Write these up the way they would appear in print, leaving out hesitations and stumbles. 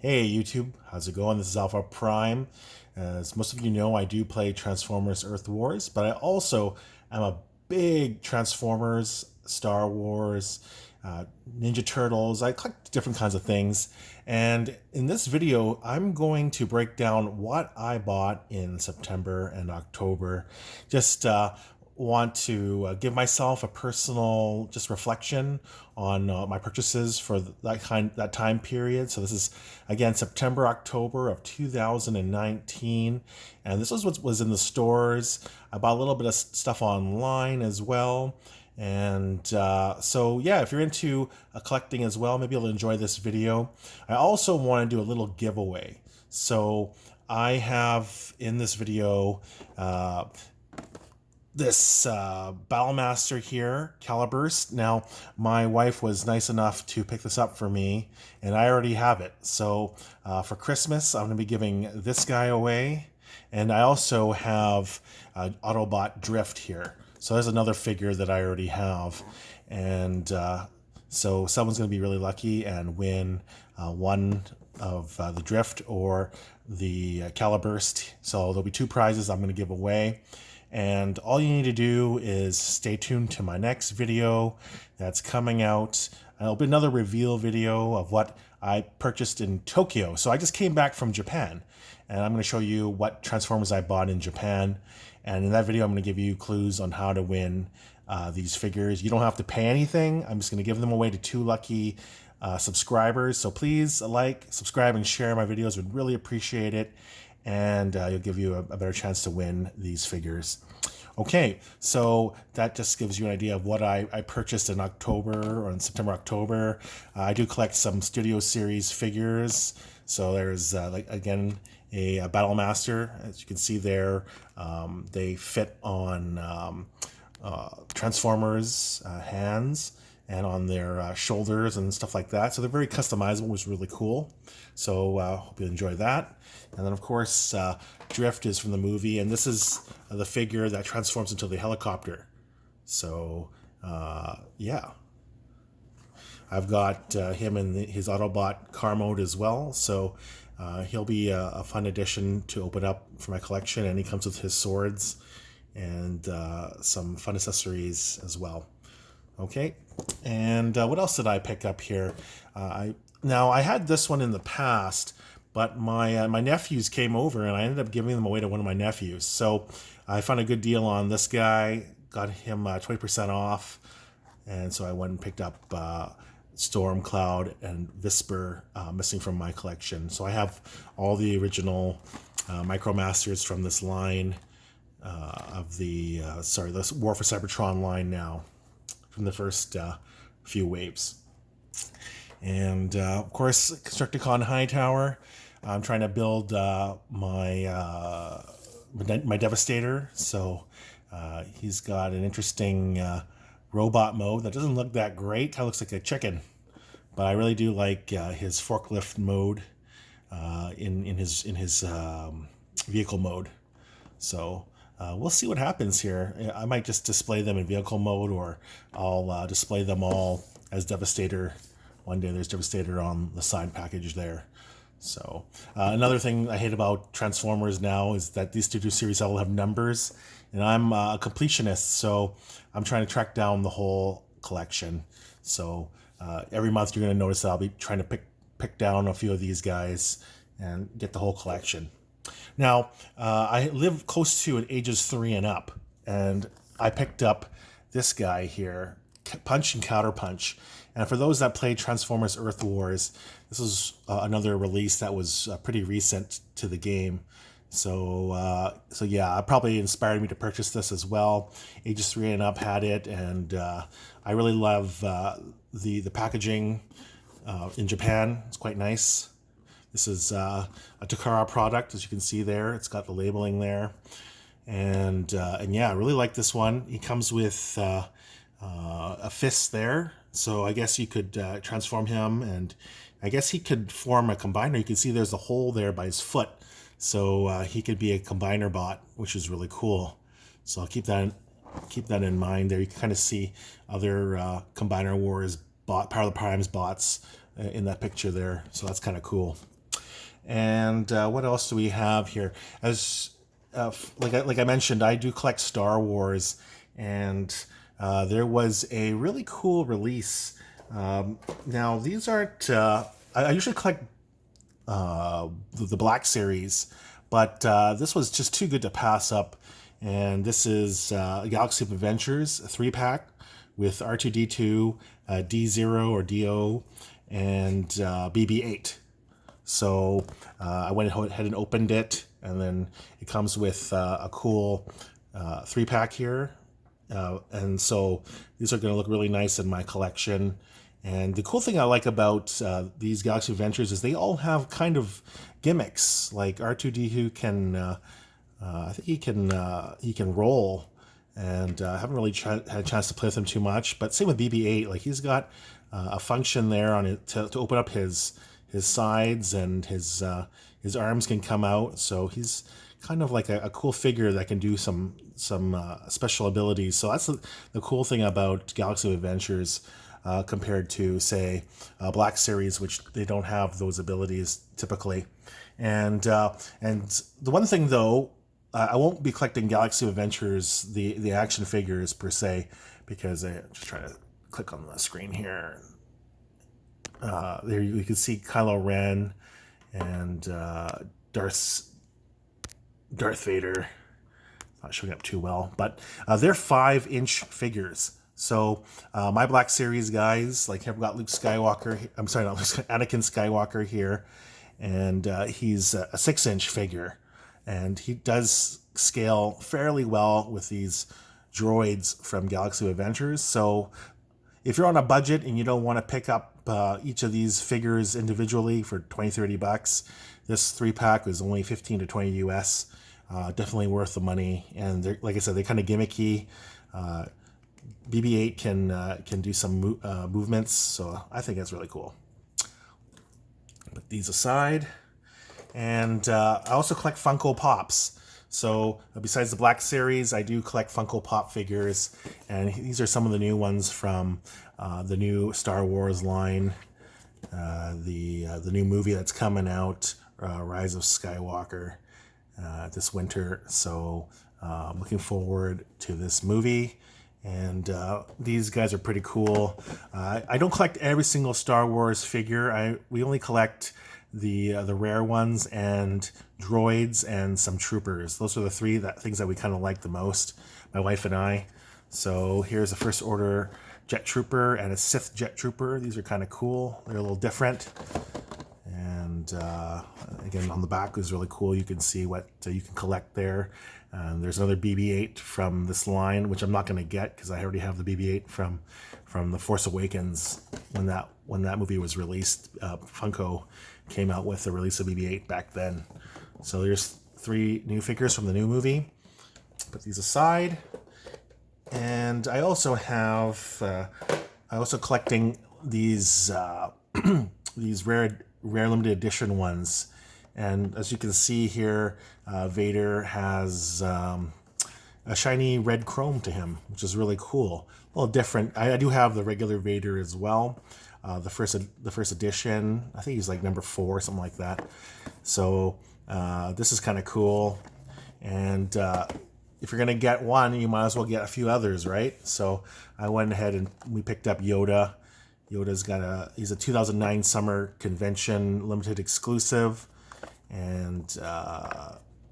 Hey YouTube, how's it going? This is Alpha Prime. As most of you know, I do play Transformers Earth Wars, but I also am a big Transformers, Star Wars, Ninja Turtles. I collect different kinds of things. And in this video, I'm going to break down what I bought in September and October. Just want to give myself a personal just reflection on my purchases for that time period. So this is again September, October of 2019, and this was what was in the stores. I bought a little bit of stuff online as well. And so yeah, if you're into collecting as well, maybe you'll enjoy this video. I also want to do a little giveaway. So I have in this video this Battlemaster here, Caliburst. Now, my wife was nice enough to pick this up for me, and I already have it. So for Christmas, I'm going to be giving this guy away. And I also have Autobot Drift here. So there's another figure that I already have. And so someone's going to be really lucky and win one of the Drift or the Caliburst. So there'll be two prizes I'm going to give away. And all you need to do is stay tuned to my next video that's coming out. It'll be another reveal video of what I purchased in Tokyo. So I just came back from Japan, and I'm going to show you what Transformers I bought in Japan. And in that video, I'm going to give you clues on how to win these figures. You don't have to pay anything. I'm just going to give them away to two lucky subscribers. So please like, subscribe, and share my videos. Would really appreciate it. And it'll give you a better chance to win these figures. Okay, so that just gives you an idea of what I purchased in October or in September, October. I do collect some Studio Series figures. So there's, like again, a Battlemaster. As you can see there, they fit on Transformers hands and on their shoulders and stuff like that. So they're very customizable, which is really cool. So hope you enjoy that. And then, of course, Drift is from the movie, and this is the figure that transforms into the helicopter. So, yeah. I've got him in his Autobot car mode as well, so he'll be a fun addition to open up for my collection, and he comes with his swords and some fun accessories as well. Okay, and what else did I pick up here? Now, I had this one in the past, but my nephews came over, and I ended up giving them away to one of my nephews. So I found a good deal on this guy, got him 20% off, and so I went and picked up Storm, Cloud, and Visper missing from my collection. So I have all the original Micromasters from this line of the War for Cybertron line now, from the first few waves. And of course, Constructicon Hightower. I'm trying to build my Devastator. So he's got an interesting robot mode that doesn't look that great. Kind of looks like a chicken, but I really do like his forklift mode in his vehicle mode. So we'll see what happens here. I might just display them in vehicle mode, or I'll display them all as Devastator. One day there's Devastator on the side package there. So another thing I hate about Transformers now is that these Studio Series all have numbers, and I'm a completionist, so I'm trying to track down the whole collection. So every month you're going to notice that I'll be trying to pick down a few of these guys and get the whole collection. Now, I live close to at ages 3 and up, and I picked up this guy here, Punch and Counter Punch. And for those that played Transformers Earth Wars, this is another release that was pretty recent to the game. So yeah, it probably inspired me to purchase this as well. Ages 3 and up had it, and I really love the packaging in Japan. It's quite nice. This is a Takara product, as you can see there. It's got the labeling there, and yeah, I really like this one. He comes with a fist there, so I guess you could transform him, and I guess he could form a combiner. You can see there's a hole there by his foot, so he could be a combiner bot, which is really cool. So I'll keep that in mind there. You can kind of see other Combiner Wars Power of the Primes bots in that picture there, so that's kind of cool. And what else do we have here? As like I mentioned, I do collect Star Wars, and there was a really cool release. Now these aren't. I usually collect the Black Series, but this was just too good to pass up. And this is Galaxy of Adventures, a 3-pack with R2D2, D0 or DO, and BB-8. So I went ahead and opened it, and then it comes with a cool 3-pack here. And so these are going to look really nice in my collection. And the cool thing I like about these Galaxy Adventures is they all have kind of gimmicks. Like R2D2 can, I think he can roll, and I haven't really had a chance to play with him too much. But same with BB-8, like he's got a function there on it to open up his sides, and his arms can come out. So he's kind of like a cool figure that can do some special abilities. So that's the cool thing about Galaxy of Adventures compared to, say, Black Series, which they don't have those abilities typically. And the one thing though, I won't be collecting Galaxy of Adventures, the action figures per se, because I just try to click on the screen here. There you can see Kylo Ren and Darth Vader. Not showing up too well, but they're 5-inch figures. So my Black Series guys, like I've got Luke Skywalker. I'm sorry, not Luke, Anakin Skywalker here, and he's a 6-inch figure, and he does scale fairly well with these droids from Galaxy of Adventures. So if you're on a budget and you don't want to pick up each of these figures individually for 20-30 bucks, this 3-pack was only 15 to 20 US. Definitely worth the money. And like I said, they're kind of gimmicky. BB-8 can do some movements, so I think that's really cool. Put these aside. And I also collect Funko Pops. So besides the Black Series, I do collect Funko Pop figures, and these are some of the new ones from the new Star Wars line, the new movie that's coming out, Rise of Skywalker, this winter. So I'm looking forward to this movie, and these guys are pretty cool. I don't collect every single Star Wars figure. We only collect the rare ones and droids and some troopers. Those are the three things that we kind of like the most, my wife and I. So here's a First Order Jet Trooper and a Sith Jet Trooper. These are kind of cool. They're a little different. And again, on the back is really cool. You can see what you can collect there. There's another BB-8 from this line, which I'm not going to get because I already have the BB-8 from The Force Awakens when that movie was released. Funko came out with the release of BB-8 back then. So there's 3 new figures from the new movie. Put these aside. And I also have, collecting these these rare limited edition ones. And as you can see here, Vader has a shiny red chrome to him, which is really cool. A little different. I do have the regular Vader as well. The first edition, I think he's like number 4, something like that. So this is kind of cool. And if you're gonna get one, you might as well get a few others, right? So I went ahead and we picked up Yoda. He's a 2009 Summer Convention limited exclusive. And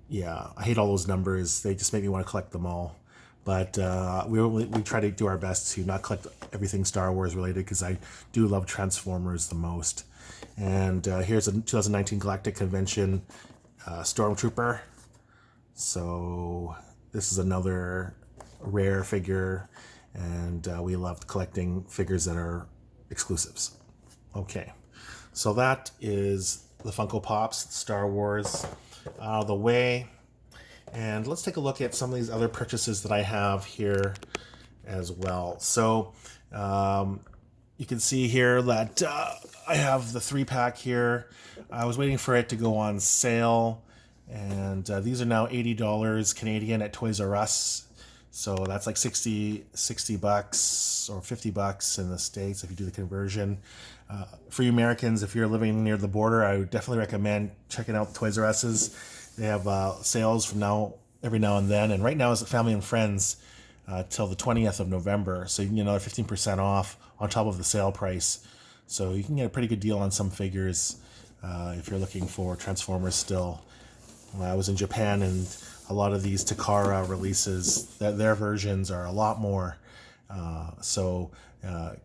yeah, I hate all those numbers. They just make me want to collect them all. But we try to do our best to not collect everything Star Wars related, because I do love Transformers the most. And here's a 2019 Galactic Convention Stormtrooper. So this is another rare figure, and we love collecting figures that are exclusives. Okay, so that is the Funko Pops, Star Wars, out of the way. And let's take a look at some of these other purchases that I have here as well. So you can see here that I have the 3-pack here. I was waiting for it to go on sale, and these are now $80 Canadian at Toys R Us. So that's like 60 bucks or 50 bucks in the States if you do the conversion. For you Americans, if you're living near the border, I would definitely recommend checking out Toys R Us's. They have sales from every now and then, and right now is Family and Friends till the 20th of November, so you can get another 15% off on top of the sale price. So you can get a pretty good deal on some figures if you're looking for Transformers still. I was in Japan, and a lot of these Takara releases, their versions are a lot more. So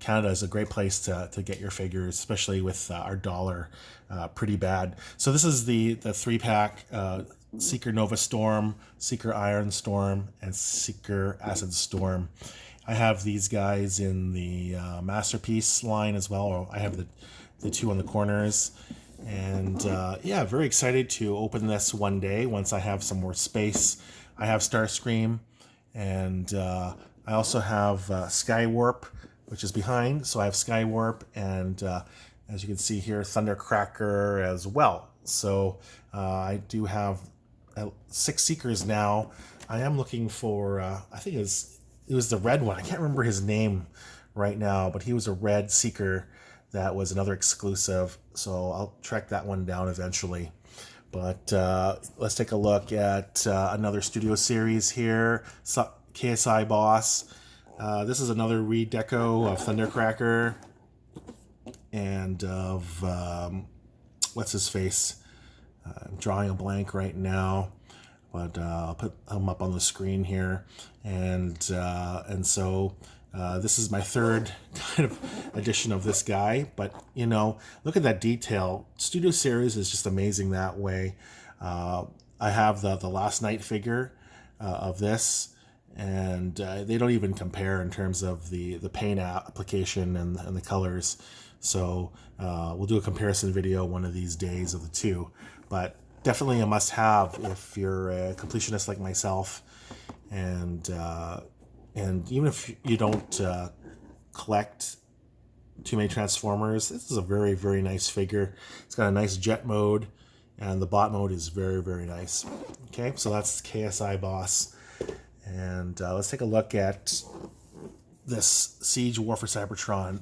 Canada is a great place to get your figures, especially with our dollar pretty bad. So this is the 3-pack Seeker Nova Storm, Seeker Iron Storm, and Seeker Acid Storm. I have these guys in the Masterpiece line as well, or I have the two on the corners. And yeah, very excited to open this one day once I have some more space. I have Starscream, and I also have Skywarp, which is behind. So I have Skywarp, and as you can see here, Thundercracker as well. So I do have 6 Seekers now. I am looking for, I think it was the red one. I can't remember his name right now, but he was a red Seeker that was another exclusive. So I'll track that one down eventually. But let's take a look at another studio series here. KSI Boss. This is another redeco of Thundercracker and of what's his face. I'm drawing a blank right now, but I'll put him up on the screen here. And so this is my third kind of edition of this guy. But you know, look at that detail. Studio series is just amazing that way. I have the Last Night figure of this, and they don't even compare in terms of the paint application and the colors. So we'll do a comparison video one of these days of the two, but definitely a must-have if you're a completionist like myself, and even if you don't collect too many Transformers, this is a very, very nice figure. It's got a nice jet mode, and the bot mode is very, very nice. Okay, so that's KSI Boss. And let's take a look at this Siege War for Cybertron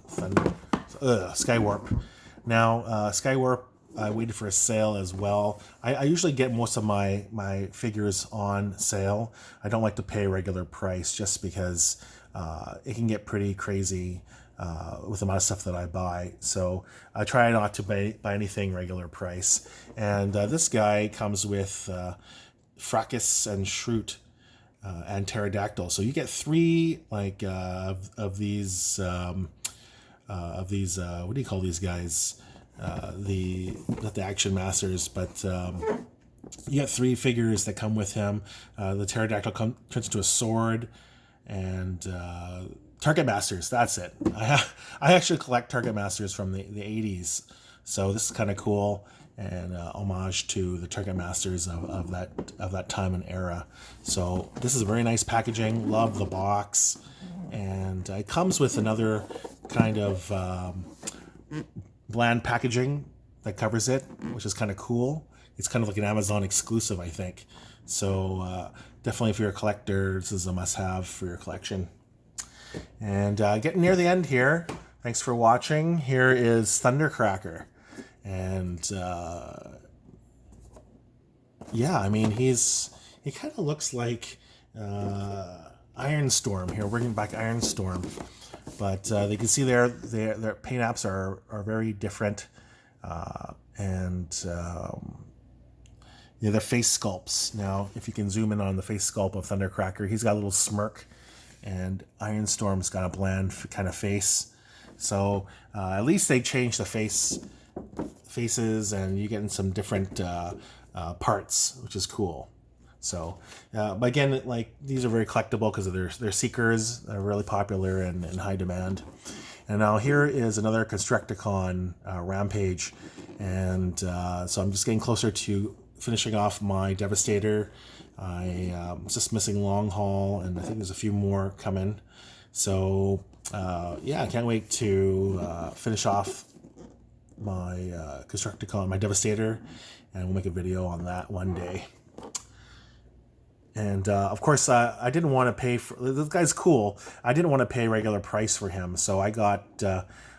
Skywarp. Now, Skywarp, I waited for a sale as well. I usually get most of my figures on sale. I don't like to pay regular price just because it can get pretty crazy with the amount of stuff that I buy. So I try not to buy anything regular price. And this guy comes with Fracas and Shroot and Pterodactyl. So you get 3 like of these what do you call these guys? Not the Action Masters, but you get 3 figures that come with him. The Pterodactyl turns into a sword, and Target Masters. That's it. I actually collect Target Masters from the 80s, so this is kind of cool, and homage to the Target Masters of that time and era. So this is very nice packaging. Love the box, and it comes with another kind of bland packaging that covers it, which is kind of cool. It's kind of like an Amazon exclusive, I think. So definitely, if you're a collector, this is a must-have for your collection. And getting near the end here. Thanks for watching. Here is Thundercracker. And yeah, I mean, he kind of looks like Iron Storm here. We're bringing back Iron Storm. But you can see their paint apps are very different. And their face sculpts. Now, if you can zoom in on the face sculpt of Thundercracker, he's got a little smirk, and Iron Storm's got a bland kind of face. So at least they changed the faces, and you're getting some different parts, which is cool. So, but again, like, these are very collectible because of their Seekers. They're really popular and in high demand. And now here is another Constructicon Rampage, and so I'm just getting closer to finishing off my Devastator. I was just missing Long Haul, and I think there's a few more coming. So yeah, I can't wait to finish off my Constructicon, my Devastator, and we'll make a video on that one day. And of course, I didn't want to pay for this guy's cool. I didn't want to pay regular price for him, so I got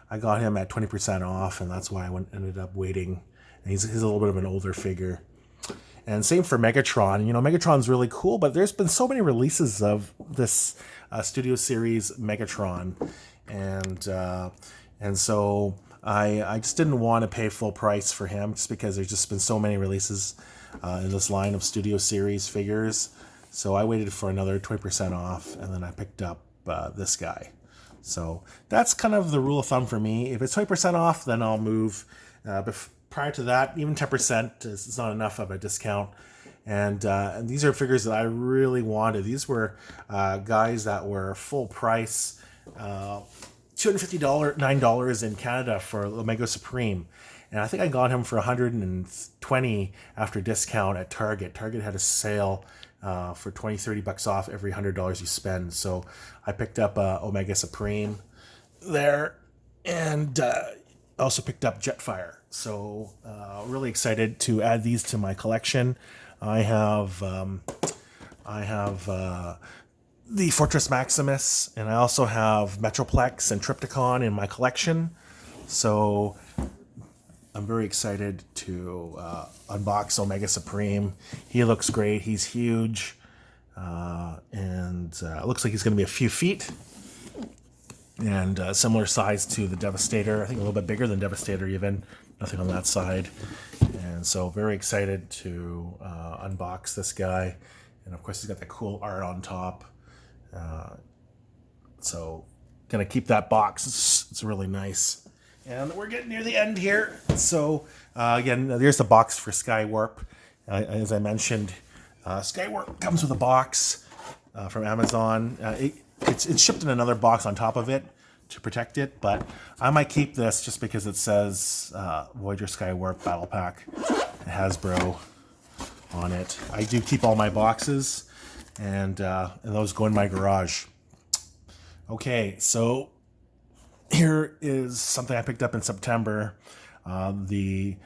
I got him at 20% off, and that's why I ended up waiting. And he's a little bit of an older figure. And same for Megatron. You know, Megatron's really cool, but there's been so many releases of this Studio Series Megatron, and so I just didn't want to pay full price for him, just because there's just been so many releases in this line of Studio Series figures. So I waited for another 20% off, and then I picked up this guy. So that's kind of the rule of thumb for me. If it's 20% off, then I'll move. Prior to that, even 10% is not enough of a discount. And these are figures that I really wanted. These were guys that were full price, $259 in Canada for Omega Supreme. And I think I got him for $120 after discount at Target. Target had a sale for $20-$30 off every $100 you spend. So I picked up Omega Supreme there, and also picked up Jetfire. So really excited to add these to my collection. I have the Fortress Maximus, and I also have Metroplex and Triptychon in my collection. So I'm very excited to unbox Omega Supreme. He looks great. He's huge, and it looks like he's going to be a few feet, and similar size to the Devastator. I think a little bit bigger than Devastator even. Nothing on that side. And so very excited to unbox this guy. And of course he's got the cool art on top. So gonna keep that box. It's really nice. And we're getting near the end here. So again, there's the box for Skywarp. As I mentioned, Skywarp comes with a box from Amazon. It's shipped in another box on top of it to protect it, but I might keep this just because it says Voyager Skywarp Battle Pack Hasbro on it. I do keep all my boxes, and those go in my garage. Okay, so here is something I picked up in September. The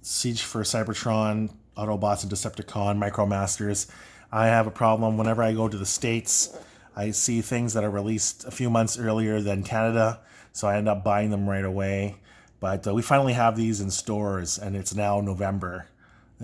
Siege for Cybertron, Autobots and Decepticon, Micromasters. I have a problem whenever I go to the States. I see things that are released a few months earlier than Canada, so I end up buying them right away. But we finally have these in stores, and it's now November.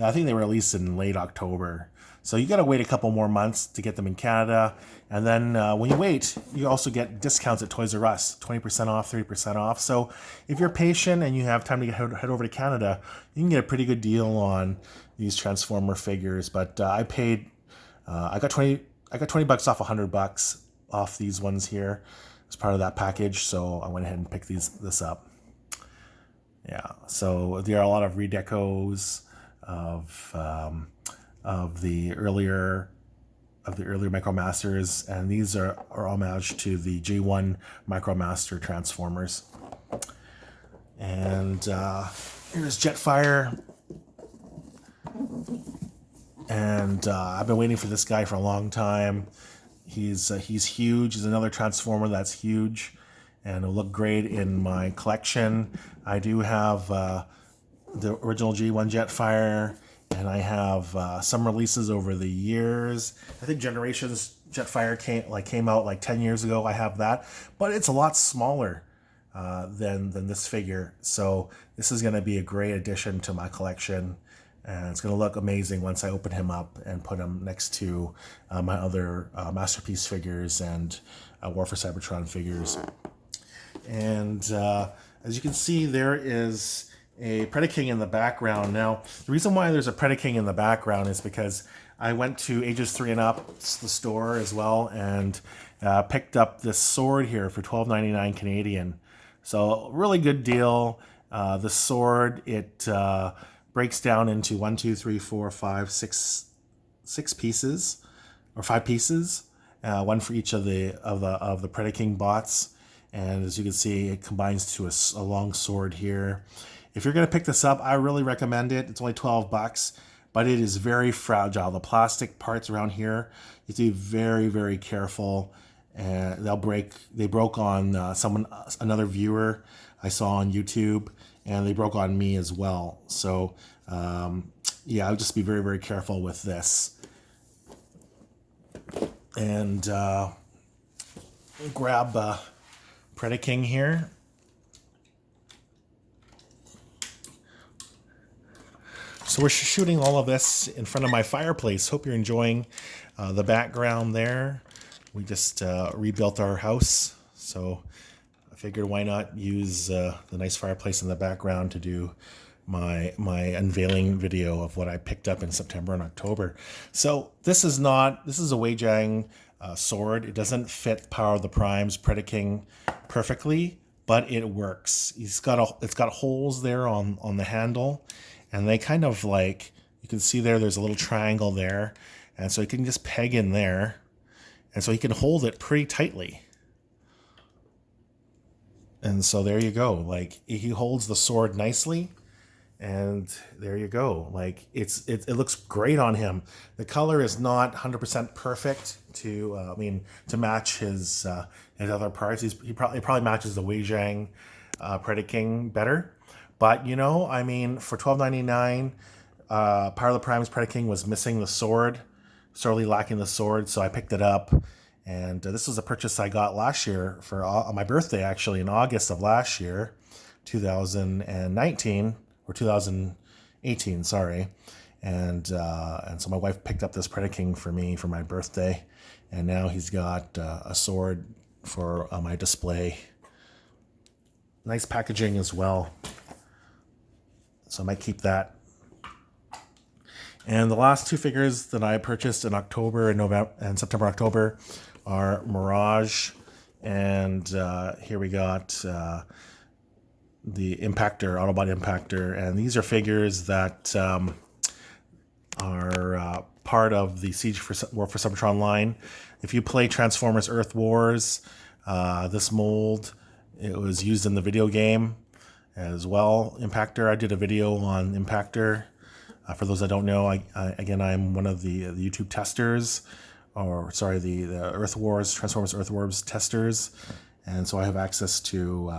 I think they were released in late October. So you got to wait a couple more months to get them in Canada. And then when you wait, you also get discounts at Toys R Us, 20% off, 30% off. So if you're patient and you have time to head over to Canada, you can get a pretty good deal on these Transformer figures. But I got $20 off $100 off these ones here as part of that package. So I went ahead and picked this up. Yeah, so there are a lot of redecos of the earlier Micromasters, and these are homage to the G1 Micromaster Transformers. And here's Jetfire. And I've been waiting for this guy for a long time. He's huge. He's another Transformer that's huge, and it'll look great in my collection. I do have the original G1 Jetfire, and I have some releases over the years. I think Generations Jetfire came out like 10 years ago. I have that, but it's a lot smaller than this figure. So this is going to be a great addition to my collection. And it's going to look amazing once I open him up and put him next to my other Masterpiece figures and War for Cybertron figures. And as you can see, there is a Predaking in the background. Now, the reason why there's a Predaking in the background is because I went to Ages 3 and Up, the store as well, and picked up this sword here for $12.99 Canadian. So really good deal. The sword, it breaks down into 1, 2, 3, 4, 5, 6 pieces, or 5 pieces, one for each of the Predaking bots. And as you can see, it combines to a long sword here. If you're going to pick this up, I really recommend it. It's only $12, but it is very fragile. The plastic parts around here, you have to be very, very careful. And they'll break. They broke on another viewer I saw on YouTube, and they broke on me as well. So yeah, I would just be very, very careful with this. And grab Predaking here. So we're shooting all of this in front of my fireplace. Hope you're enjoying the background there. We just rebuilt our house, so I figured why not use the nice fireplace in the background to do my unveiling video of what I picked up in September and October. So this is a Wei Jiang sword. It doesn't fit Power of the Primes Predaking perfectly, but it works. It's got holes there on the handle, and they kind of like, you can see there's a little triangle there, and so you can just peg in there, and so you can hold it pretty tightly. And so there you go. Like, he holds the sword nicely, and there you go. Like, it looks great on him. The color is not 100% perfect to match his other parts. He probably matches the Wei Jiang Predaking better. But you know, I mean, for $12.99, Power of the Primes Predaking was missing the sword, sorely lacking the sword, so I picked it up. And this was a purchase I got last year for on my birthday, actually, in August of last year, 2019 or 2018, sorry. And so my wife picked up this Predaking for me for my birthday, and now he's got a sword for my display. Nice packaging as well, so I might keep that. And the last two figures that I purchased in October and November and September, October are Mirage, and here we got the Impactor, Autobot Impactor, and these are figures that are part of the Siege for War for Cybertron line. If you play Transformers Earth Wars, this mold, it was used in the video game as well. Impactor, I did a video on Impactor. For those that don't know, I'm one of the YouTube testers, or sorry, the Earth Wars, Transformers Earth Wars testers, and so I have access to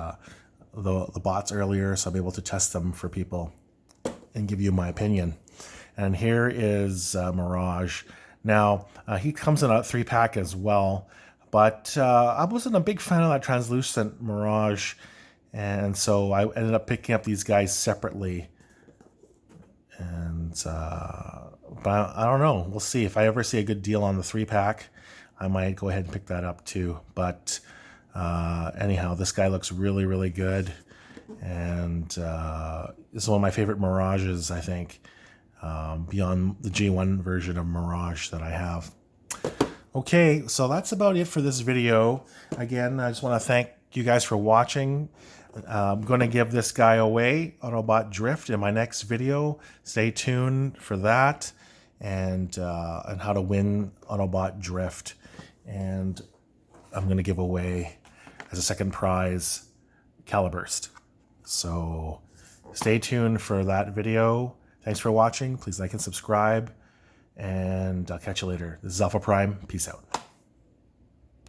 the bots earlier, so I'm able to test them for people and give you my opinion. And here is Mirage. Now, he comes in a 3-pack as well, but I wasn't a big fan of that translucent Mirage, and so I ended up picking up these guys separately. And but I don't know. We'll see. If I ever see a good deal on the 3-pack, I might go ahead and pick that up too. But anyhow, this guy looks really, really good, and this is one of my favorite Mirages, I think, beyond the G1 version of Mirage that I have. Okay, so that's about it for this video. Again, I just want to thank you guys for watching. I'm going to give this guy away, Autobot Drift, in my next video. Stay tuned for that, and how to win Autobot Drift. And I'm going to give away, as a second prize, Caliburst. So stay tuned for that video. Thanks for watching. Please like and subscribe, and I'll catch you later. This is Alpha Prime. Peace out.